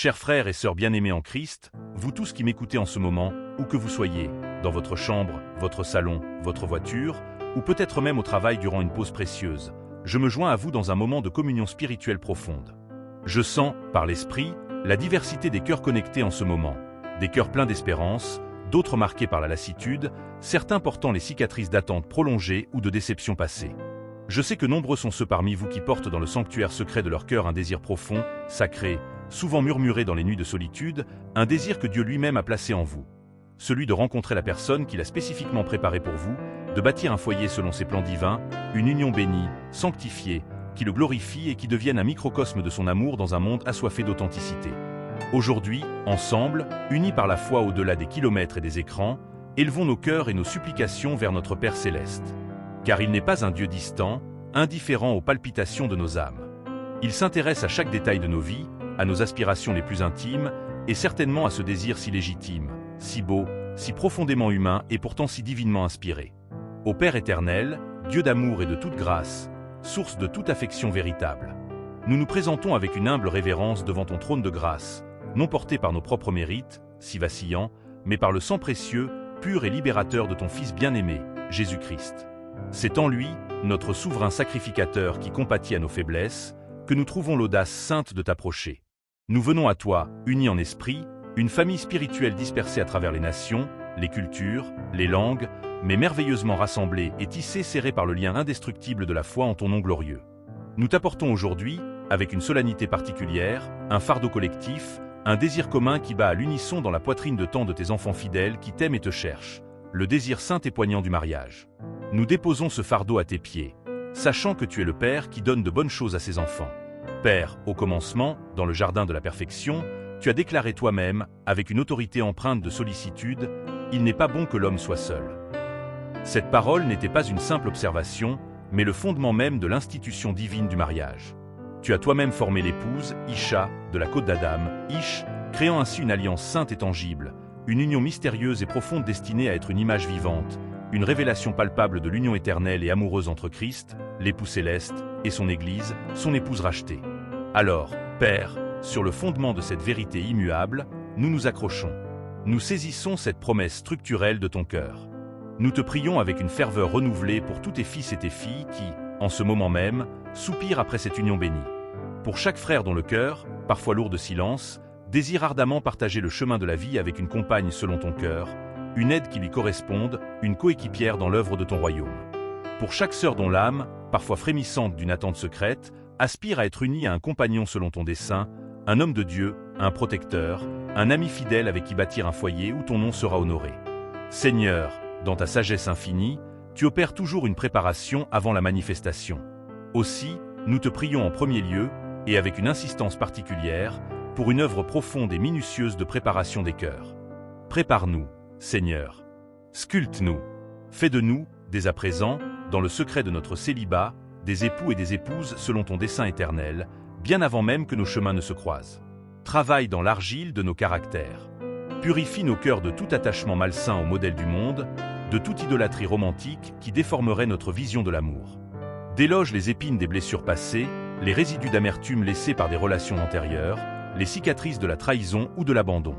Chers frères et sœurs bien-aimés en Christ, vous tous qui m'écoutez en ce moment, où que vous soyez, dans votre chambre, votre salon, votre voiture, ou peut-être même au travail durant une pause précieuse, je me joins à vous dans un moment de communion spirituelle profonde. Je sens, par l'Esprit, la diversité des cœurs connectés en ce moment, des cœurs pleins d'espérance, d'autres marqués par la lassitude, certains portant les cicatrices d'attente prolongées ou de déceptions passées. Je sais que nombreux sont ceux parmi vous qui portent dans le sanctuaire secret de leur cœur un désir profond, sacré, souvent murmuré dans les nuits de solitude, un désir que Dieu lui-même a placé en vous. Celui de rencontrer la personne qu'il a spécifiquement préparée pour vous, de bâtir un foyer selon ses plans divins, une union bénie, sanctifiée, qui le glorifie et qui devienne un microcosme de son amour dans un monde assoiffé d'authenticité. Aujourd'hui, ensemble, unis par la foi au-delà des kilomètres et des écrans, élevons nos cœurs et nos supplications vers notre Père Céleste. Car il n'est pas un Dieu distant, indifférent aux palpitations de nos âmes. Il s'intéresse à chaque détail de nos vies, à nos aspirations les plus intimes, et certainement à ce désir si légitime, si beau, si profondément humain et pourtant si divinement inspiré. Ô Père éternel, Dieu d'amour et de toute grâce, source de toute affection véritable, nous nous présentons avec une humble révérence devant ton trône de grâce, non porté par nos propres mérites, si vacillants, mais par le sang précieux, pur et libérateur de ton Fils bien-aimé, Jésus-Christ. C'est en lui, notre souverain sacrificateur qui compatit à nos faiblesses, que nous trouvons l'audace sainte de t'approcher. Nous venons à toi, unis en esprit, une famille spirituelle dispersée à travers les nations, les cultures, les langues, mais merveilleusement rassemblée et tissée serrée par le lien indestructible de la foi en ton nom glorieux. Nous t'apportons aujourd'hui, avec une solennité particulière, un fardeau collectif, un désir commun qui bat à l'unisson dans la poitrine de tant de tes enfants fidèles qui t'aiment et te cherchent, le désir saint et poignant du mariage. Nous déposons ce fardeau à tes pieds, sachant que tu es le Père qui donne de bonnes choses à ses enfants. Père, au commencement, dans le jardin de la perfection, tu as déclaré toi-même, avec une autorité empreinte de sollicitude, « Il n'est pas bon que l'homme soit seul ». Cette parole n'était pas une simple observation, mais le fondement même de l'institution divine du mariage. Tu as toi-même formé l'épouse, Isha, de la côte d'Adam, Ish, créant ainsi une alliance sainte et tangible, une union mystérieuse et profonde destinée à être une image vivante, une révélation palpable de l'union éternelle et amoureuse entre Christ, l'époux céleste, et son Église, son épouse rachetée. Alors, Père, sur le fondement de cette vérité immuable, nous nous accrochons. Nous saisissons cette promesse structurelle de ton cœur. Nous te prions avec une ferveur renouvelée pour tous tes fils et tes filles qui, en ce moment même, soupirent après cette union bénie. Pour chaque frère dont le cœur, parfois lourd de silence, désire ardemment partager le chemin de la vie avec une compagne selon ton cœur, une aide qui lui corresponde, une coéquipière dans l'œuvre de ton royaume. Pour chaque sœur dont l'âme, parfois frémissante d'une attente secrète, aspire à être unie à un compagnon selon ton dessein, un homme de Dieu, un protecteur, un ami fidèle avec qui bâtir un foyer où ton nom sera honoré. Seigneur, dans ta sagesse infinie, tu opères toujours une préparation avant la manifestation. Aussi, nous te prions en premier lieu, et avec une insistance particulière, pour une œuvre profonde et minutieuse de préparation des cœurs. Prépare-nous, Seigneur. Sculpte-nous. Fais de nous, dès à présent, dans le secret de notre célibat, des époux et des épouses selon ton dessein éternel, bien avant même que nos chemins ne se croisent. Travaille dans l'argile de nos caractères. Purifie nos cœurs de tout attachement malsain au modèle du monde, de toute idolâtrie romantique qui déformerait notre vision de l'amour. Déloge les épines des blessures passées, les résidus d'amertume laissés par des relations antérieures, les cicatrices de la trahison ou de l'abandon.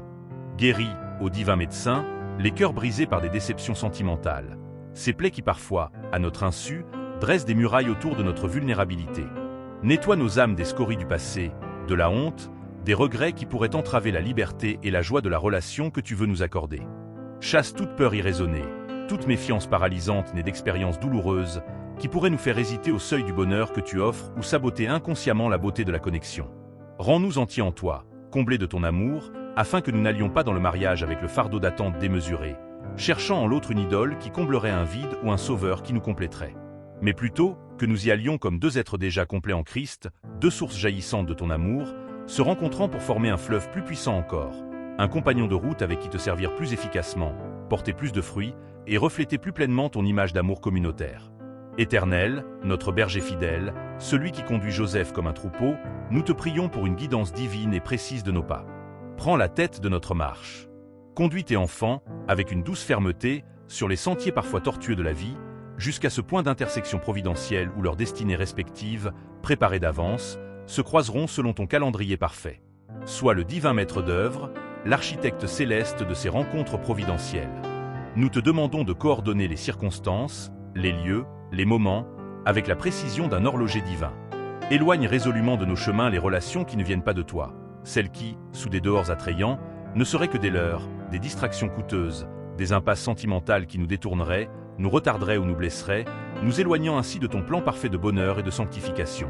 Guéris, ô divin médecin, les cœurs brisés par des déceptions sentimentales, ces plaies qui parfois, à notre insu, dressent des murailles autour de notre vulnérabilité. Nettoie nos âmes des scories du passé, de la honte, des regrets qui pourraient entraver la liberté et la joie de la relation que tu veux nous accorder. Chasse toute peur irraisonnée, toute méfiance paralysante née d'expériences douloureuses qui pourraient nous faire hésiter au seuil du bonheur que tu offres ou saboter inconsciemment la beauté de la connexion. Rends-nous entiers en toi, comblés de ton amour, afin que nous n'allions pas dans le mariage avec le fardeau d'attente démesuré, cherchant en l'autre une idole qui comblerait un vide ou un sauveur qui nous compléterait. Mais plutôt, que nous y allions comme deux êtres déjà complets en Christ, deux sources jaillissantes de ton amour, se rencontrant pour former un fleuve plus puissant encore, un compagnon de route avec qui te servir plus efficacement, porter plus de fruits et refléter plus pleinement ton image d'amour communautaire. Éternel, notre berger fidèle, celui qui conduit Joseph comme un troupeau, nous te prions pour une guidance divine et précise de nos pas. Prends la tête de notre marche. Conduis tes enfants, avec une douce fermeté, sur les sentiers parfois tortueux de la vie, jusqu'à ce point d'intersection providentielle où leurs destinées respectives, préparées d'avance, se croiseront selon ton calendrier parfait. Sois le divin maître d'œuvre, l'architecte céleste de ces rencontres providentielles. Nous te demandons de coordonner les circonstances, les lieux, les moments, avec la précision d'un horloger divin. Éloigne résolument de nos chemins les relations qui ne viennent pas de toi, celles qui, sous des dehors attrayants, ne seraient que des leurres, des distractions coûteuses, des impasses sentimentales qui nous détourneraient, nous retarderaient ou nous blesseraient, nous éloignant ainsi de ton plan parfait de bonheur et de sanctification.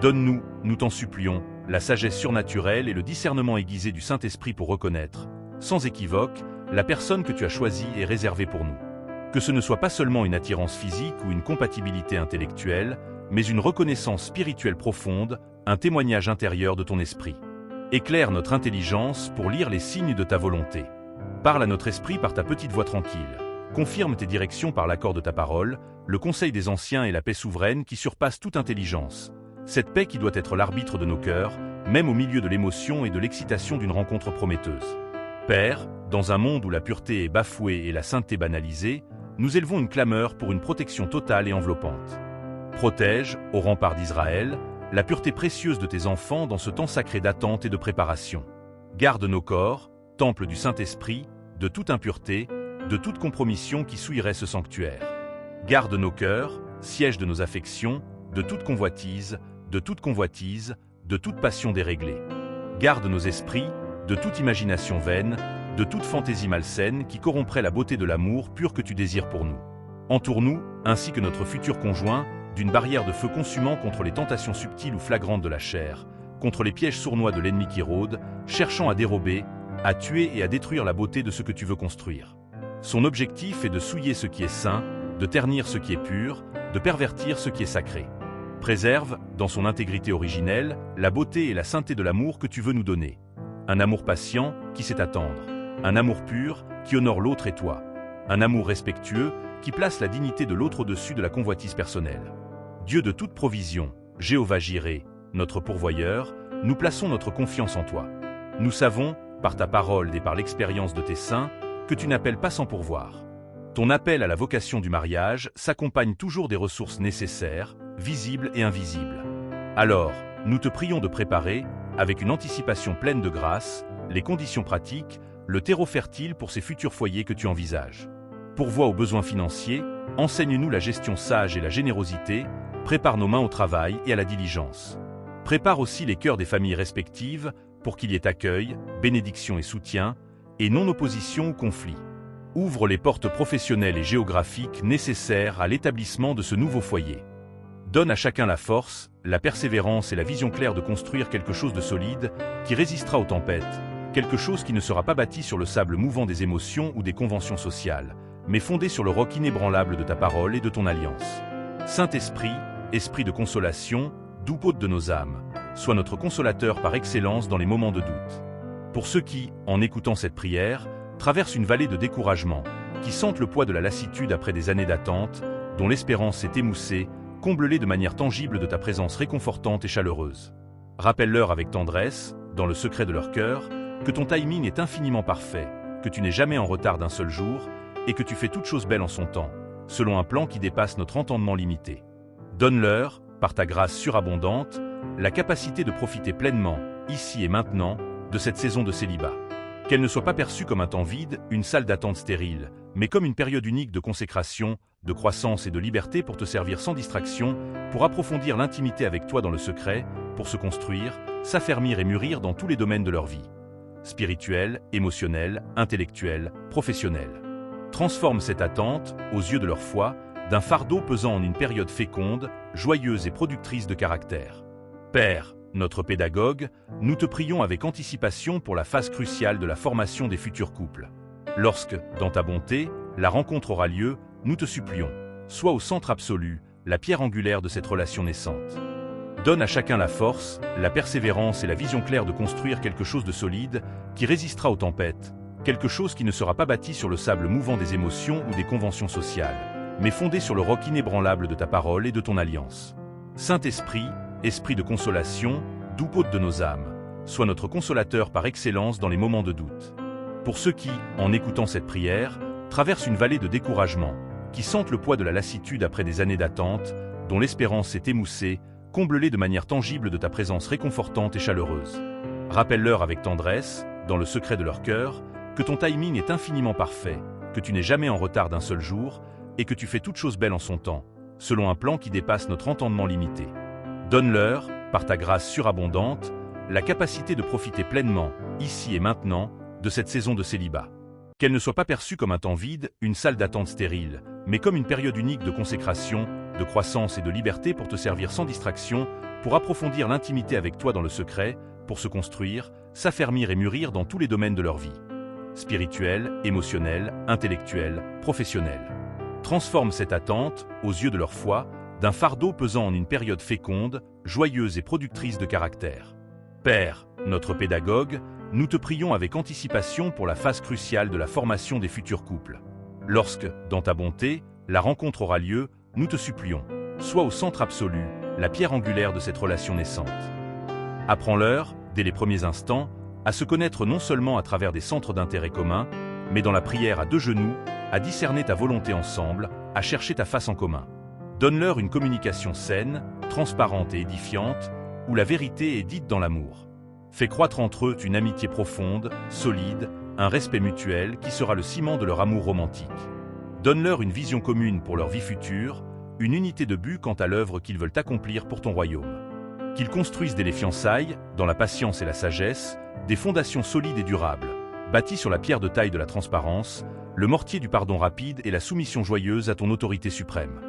Donne-nous, nous t'en supplions, la sagesse surnaturelle et le discernement aiguisé du Saint-Esprit pour reconnaître, sans équivoque, la personne que tu as choisie et réservée pour nous. Que ce ne soit pas seulement une attirance physique ou une compatibilité intellectuelle, mais une reconnaissance spirituelle profonde, un témoignage intérieur de ton esprit. Éclaire notre intelligence pour lire les signes de ta volonté. Parle à notre esprit par ta petite voix tranquille. Confirme tes directions par l'accord de ta parole, le conseil des anciens et la paix souveraine qui surpasse toute intelligence. Cette paix qui doit être l'arbitre de nos cœurs, même au milieu de l'émotion et de l'excitation d'une rencontre prometteuse. Père, dans un monde où la pureté est bafouée et la sainteté banalisée, nous élevons une clameur pour une protection totale et enveloppante. Protège, au rempart d'Israël, la pureté précieuse de tes enfants dans ce temps sacré d'attente et de préparation. Garde nos corps, temple du Saint-Esprit, de toute impureté, de toute compromission qui souillerait ce sanctuaire. Garde nos cœurs, siège de nos affections, de toute convoitise, de toute passion déréglée. Garde nos esprits, de toute imagination vaine, de toute fantaisie malsaine qui corromprait la beauté de l'amour pur que tu désires pour nous. Entoure-nous, ainsi que notre futur conjoint, d'une barrière de feu consumant contre les tentations subtiles ou flagrantes de la chair, contre les pièges sournois de l'ennemi qui rôde, cherchant à dérober, à tuer et à détruire la beauté de ce que tu veux construire. Son objectif est de souiller ce qui est saint, de ternir ce qui est pur, de pervertir ce qui est sacré. Préserve, dans son intégrité originelle, la beauté et la sainteté de l'amour que tu veux nous donner. Un amour patient, qui sait attendre. Un amour pur, qui honore l'autre et toi. Un amour respectueux, qui place la dignité de l'autre au-dessus de la convoitise personnelle. Dieu de toute provision, Jéhovah Jireh, notre pourvoyeur, nous plaçons notre confiance en toi. Nous savons, par ta parole et par l'expérience de tes saints, que tu n'appelles pas sans pourvoir. Ton appel à la vocation du mariage s'accompagne toujours des ressources nécessaires, visibles et invisibles. Alors, nous te prions de préparer, avec une anticipation pleine de grâce, les conditions pratiques, le terreau fertile pour ces futurs foyers que tu envisages. Pourvois aux besoins financiers, enseigne-nous la gestion sage et la générosité, prépare nos mains au travail et à la diligence. Prépare aussi les cœurs des familles respectives pour qu'il y ait accueil, bénédiction et soutien, et non opposition ou conflit. Ouvre les portes professionnelles et géographiques nécessaires à l'établissement de ce nouveau foyer. Donne à chacun la force, la persévérance et la vision claire de construire quelque chose de solide qui résistera aux tempêtes, quelque chose qui ne sera pas bâti sur le sable mouvant des émotions ou des conventions sociales, mais fondé sur le roc inébranlable de ta parole et de ton alliance. Saint-Esprit, esprit de consolation, doux hôte de nos âmes, sois notre consolateur par excellence dans les moments de doute. Pour ceux qui, en écoutant cette prière, traversent une vallée de découragement, qui sentent le poids de la lassitude après des années d'attente, dont l'espérance s'est émoussée, comble-les de manière tangible de ta présence réconfortante et chaleureuse. Rappelle-leur avec tendresse, dans le secret de leur cœur, que ton timing est infiniment parfait, que tu n'es jamais en retard d'un seul jour, et que tu fais toute chose belle en son temps, selon un plan qui dépasse notre entendement limité. Donne-leur, par ta grâce surabondante, la capacité de profiter pleinement, ici et maintenant, de cette saison de célibat. Qu'elle ne soit pas perçue comme un temps vide, une salle d'attente stérile, mais comme une période unique de consécration, de croissance et de liberté pour te servir sans distraction, pour approfondir l'intimité avec toi dans le secret, pour se construire, s'affermir et mûrir dans tous les domaines de leur vie. Spirituel, émotionnel, intellectuel, professionnel. Transforme cette attente, aux yeux de leur foi, d'un fardeau pesant en une période féconde, joyeuse et productrice de caractère. Père, notre pédagogue, nous te prions avec anticipation pour la phase cruciale de la formation des futurs couples. Lorsque, dans ta bonté, la rencontre aura lieu, nous te supplions, sois au centre absolu, la pierre angulaire de cette relation naissante. Donne à chacun la force, la persévérance et la vision claire de construire quelque chose de solide, qui résistera aux tempêtes, quelque chose qui ne sera pas bâti sur le sable mouvant des émotions ou des conventions sociales, mais fondé sur le roc inébranlable de ta parole et de ton alliance. Saint-Esprit, esprit de consolation, doux hôte de nos âmes, sois notre consolateur par excellence dans les moments de doute. Pour ceux qui, en écoutant cette prière, traversent une vallée de découragement, qui sentent le poids de la lassitude après des années d'attente, dont l'espérance s'est émoussée, comble-les de manière tangible de ta présence réconfortante et chaleureuse. Rappelle-leur avec tendresse, dans le secret de leur cœur, que ton timing est infiniment parfait, que tu n'es jamais en retard d'un seul jour et que tu fais toute chose belle en son temps, selon un plan qui dépasse notre entendement limité. Donne-leur, par ta grâce surabondante, la capacité de profiter pleinement, ici et maintenant, de cette saison de célibat. Qu'elle ne soit pas perçue comme un temps vide, une salle d'attente stérile, mais comme une période unique de consécration, de croissance et de liberté pour te servir sans distraction, pour approfondir l'intimité avec toi dans le secret, pour se construire, s'affermir et mûrir dans tous les domaines de leur vie. Spirituel, émotionnel, intellectuel, professionnel. Transforme cette attente, aux yeux de leur foi, d'un fardeau pesant en une période féconde, joyeuse et productrice de caractère. Père, notre pédagogue, nous te prions avec anticipation pour la phase cruciale de la formation des futurs couples. Lorsque, dans ta bonté, la rencontre aura lieu, nous te supplions, sois au centre absolu, la pierre angulaire de cette relation naissante. Apprends-leur, dès les premiers instants, à se connaître non seulement à travers des centres d'intérêt communs, mais dans la prière à deux genoux, à discerner ta volonté ensemble, à chercher ta face en commun. Donne-leur une communication saine, transparente et édifiante, où la vérité est dite dans l'amour. Fais croître entre eux une amitié profonde, solide, un respect mutuel qui sera le ciment de leur amour romantique. Donne-leur une vision commune pour leur vie future, une unité de but quant à l'œuvre qu'ils veulent accomplir pour ton royaume. Qu'ils construisent dès les fiançailles, dans la patience et la sagesse, des fondations solides et durables, bâties sur la pierre de taille de la transparence, le mortier du pardon rapide et la soumission joyeuse à ton autorité suprême.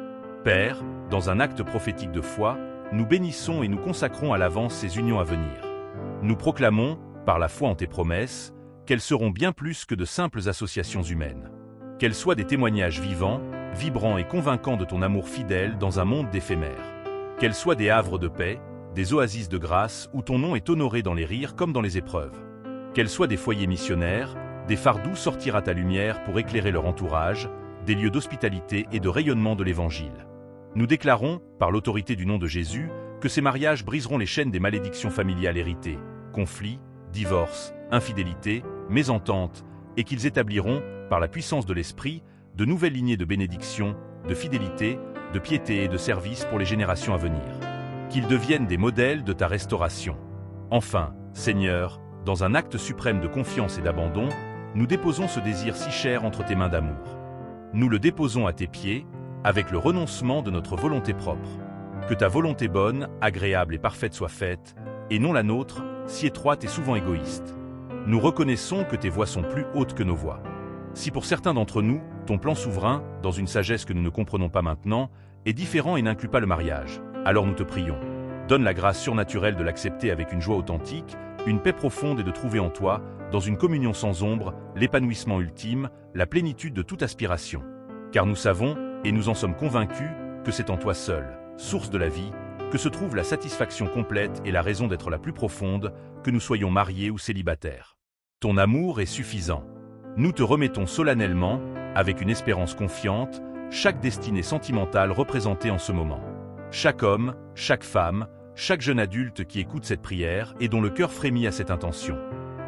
Père, dans un acte prophétique de foi, nous bénissons et nous consacrons à l'avance ces unions à venir. Nous proclamons, par la foi en tes promesses, qu'elles seront bien plus que de simples associations humaines. Qu'elles soient des témoignages vivants, vibrants et convaincants de ton amour fidèle dans un monde d'éphémères. Qu'elles soient des havres de paix, des oasis de grâce où ton nom est honoré dans les rires comme dans les épreuves. Qu'elles soient des foyers missionnaires, des phares d'où sortira ta lumière pour éclairer leur entourage, des lieux d'hospitalité et de rayonnement de l'Évangile. Nous déclarons, par l'autorité du nom de Jésus, que ces mariages briseront les chaînes des malédictions familiales héritées, conflits, divorces, infidélités, mésententes, et qu'ils établiront, par la puissance de l'Esprit, de nouvelles lignées de bénédiction, de fidélité, de piété et de service pour les générations à venir. Qu'ils deviennent des modèles de ta restauration. Enfin, Seigneur, dans un acte suprême de confiance et d'abandon, nous déposons ce désir si cher entre tes mains d'amour. Nous le déposons à tes pieds, avec le renoncement de notre volonté propre. Que ta volonté bonne, agréable et parfaite soit faite, et non la nôtre, si étroite et souvent égoïste. Nous reconnaissons que tes voies sont plus hautes que nos voies. Si pour certains d'entre nous, ton plan souverain, dans une sagesse que nous ne comprenons pas maintenant, est différent et n'inclut pas le mariage, alors nous te prions. Donne la grâce surnaturelle de l'accepter avec une joie authentique, une paix profonde et de trouver en toi, dans une communion sans ombre, l'épanouissement ultime, la plénitude de toute aspiration. Car nous savons, et nous en sommes convaincus, que c'est en toi seul, source de la vie, que se trouve la satisfaction complète et la raison d'être la plus profonde, que nous soyons mariés ou célibataires. Ton amour est suffisant. Nous te remettons solennellement, avec une espérance confiante, chaque destinée sentimentale représentée en ce moment. Chaque homme, chaque femme, chaque jeune adulte qui écoute cette prière et dont le cœur frémit à cette intention.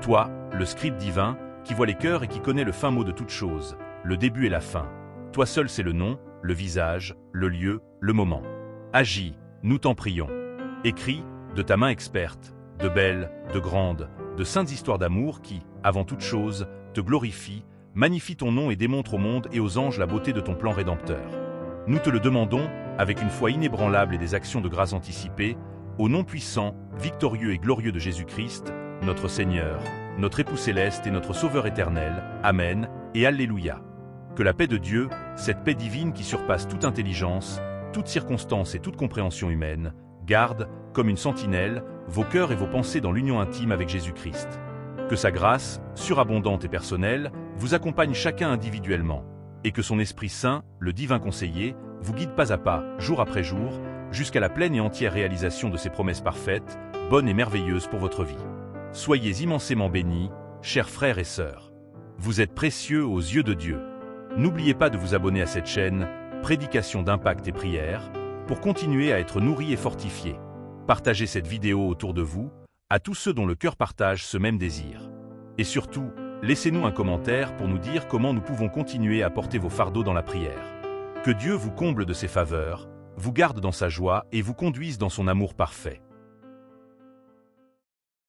Toi, le scribe divin, qui voit les cœurs et qui connaît le fin mot de toute chose, le début et la fin. Toi seul sais le nom, le visage, le lieu, le moment. Agis, nous t'en prions. Écris, de ta main experte, de belles, de grandes, de saintes histoires d'amour qui, avant toute chose, te glorifient, magnifient ton nom et démontrent au monde et aux anges la beauté de ton plan rédempteur. Nous te le demandons, avec une foi inébranlable et des actions de grâce anticipées, au nom puissant, victorieux et glorieux de Jésus-Christ, notre Seigneur, notre époux céleste et notre Sauveur éternel. Amen et Alléluia. Que la paix de Dieu, cette paix divine qui surpasse toute intelligence, toute circonstance et toute compréhension humaine, garde, comme une sentinelle, vos cœurs et vos pensées dans l'union intime avec Jésus-Christ. Que sa grâce, surabondante et personnelle, vous accompagne chacun individuellement, et que son Esprit Saint, le divin conseiller, vous guide pas à pas, jour après jour, jusqu'à la pleine et entière réalisation de ses promesses parfaites, bonnes et merveilleuses pour votre vie. Soyez immensément bénis, chers frères et sœurs. Vous êtes précieux aux yeux de Dieu. N'oubliez pas de vous abonner à cette chaîne, Prédication d'impact et prière, pour continuer à être nourris et fortifiés. Partagez cette vidéo autour de vous, à tous ceux dont le cœur partage ce même désir. Et surtout, laissez-nous un commentaire pour nous dire comment nous pouvons continuer à porter vos fardeaux dans la prière. Que Dieu vous comble de ses faveurs, vous garde dans sa joie et vous conduise dans son amour parfait.